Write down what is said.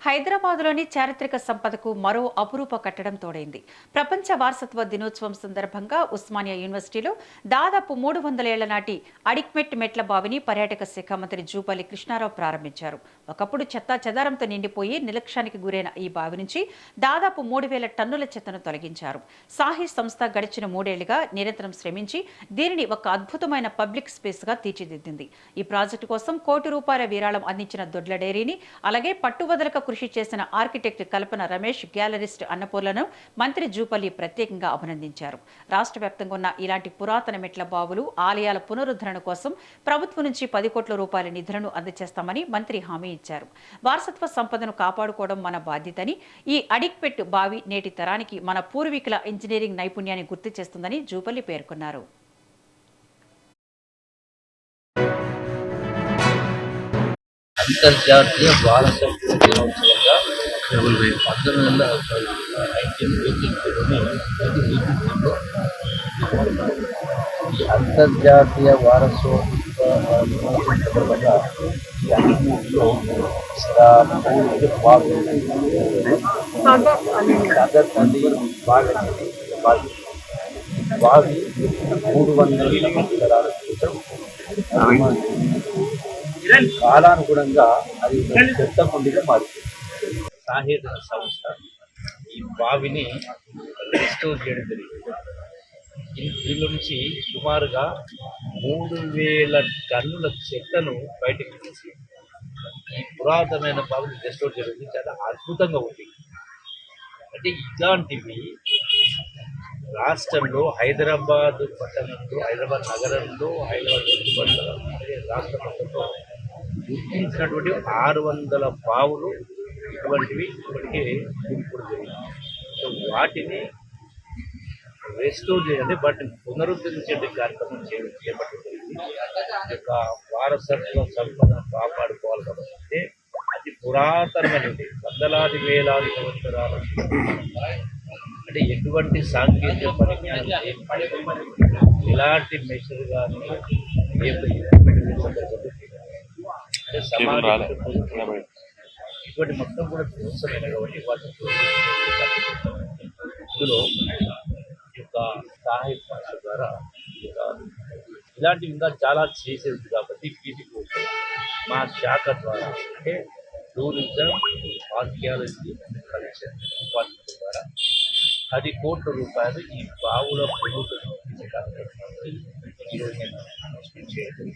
హైదరాబాద్లోని చారిత్రక సంపదకు మరో అపురూప కట్టడం తోడైంది. ప్రపంచ వారసత్వ దినోత్సవం సందర్భంగా ఉస్మానియా యూనివర్సిటీలో దాదాపు 300 ఏళ్ల నాటి అడిక్మెట్ మెట్ల బావిని పర్యాటక శాఖ మంత్రి జూపల్లి కృష్ణారావు ప్రారంభించారు. ఒకప్పుడు చెత్తా చెదారంతో నిండిపోయి నిర్లక్ష్యానికి గురైన ఈ బావి నుంచి దాదాపు 3000 టన్నుల చెత్తను తొలగించారు. సాహి సంస్థ గడిచిన 3 ఏళ్లుగా నిరంతరం శ్రమించి దీనిని ఒక అద్భుతమైన పబ్లిక్ స్పేస్గా తీర్చిదిద్దింది. ఈ ప్రాజెక్టు కోసం ₹1 కోటి విరాళం అందించిన దొడ్ల డైరీని, అలాగే పట్టువదలక కృషి చేసిన ఆర్కిటెక్ట్ కల్పన రమేష్, గ్యాలరిస్ట్ అన్నపూర్లను మంత్రి జూపల్లి ప్రత్యేకంగా అభినందించారు. రాష్ట్ర వ్యాప్తంగా ఉన్న ఇలాంటి పురాతన మెట్ల బావులు, ఆలయాల పునరుద్ధరణ కోసం ప్రభుత్వం నుంచి ₹10 కోట్ల నిధులను అందజేస్తామని మంత్రి హామీ ఇచ్చారు. వారసత్వ సంపదను కాపాడుకోవడం మన బాధ్యతని, ఈ అడిక్పెట్ బావి నేటి తరానికి మన పూర్వీకుల ఇంజనీరింగ్ నైపుణ్యాన్ని గుర్తు చేస్తుందని జూపల్లి పేర్కొన్నారు. అంతర్జాతీయ వారసత్వ దినోత్సవంగా 1980లోని ఈ అంతర్జాతీయ వారసత్వ దినోత్సవం సందర్భంగా ఈ అన్నింటిలో బావి 300 సంవత్సరాల క్రితం కాలానుగుణంగా అది చెత్త కుండిగా మారింది. సాహిత్య సంస్థ ఈ బావిని రిస్టోర్ చేయడం జరిగింది. దీని నుంచి సుమారుగా 3000 టన్నుల చెత్తను బయటకు తీసి ఈ పురాతనమైన బావిని రిస్టోర్ చేయడం చాలా అద్భుతంగా ఉంది. అంటే ఇలాంటివి రాష్ట్రంలో హైదరాబాద్ పట్టణంలో, హైదరాబాద్ నగరంలో, హైదరాబాద్ చుట్టుపక్కల రాష్ట్ర మొత్తంలో గుర్తించినటువంటి 600 బావులు ఇటువంటివి ఇప్పటికే కూలిపోవడం జరిగింది. సో వాటిని రెస్టోర్ చేయాలి, వాటిని పునరుద్ధరించే కార్యక్రమం చేపట్టడం జరిగింది. ఈ యొక్క వారసత్వ సంపదను కాపాడుకోవాలి కాబట్టి అతి పురాతనమైనది, వందలాది వేలాది సంవత్సరాల అంటే ఎటువంటి సాంకేతిక పరిజ్ఞానం, ఎలాంటి మెషర్ కానీ అంటే సమాజం ఇటువంటి మొత్తం కూడా అవసరమైన కాబట్టి వాటిని ఇందులో ఈ యొక్క సహాయ భాష ద్వారా ఇలాంటివి ఇంకా చాలా చేసేది కాబట్టి వీటికి మా శాఖ ద్వారా అంటే టూరిజం, ఆర్కియాలజీ, కల్చర్ డిపార్ట్మెంట్ ద్వారా ₹10 కోట్ల ఈ బావుల పునరుద్ధరణ కార్యక్రమాన్ని ఈరోజు నేను చేయడం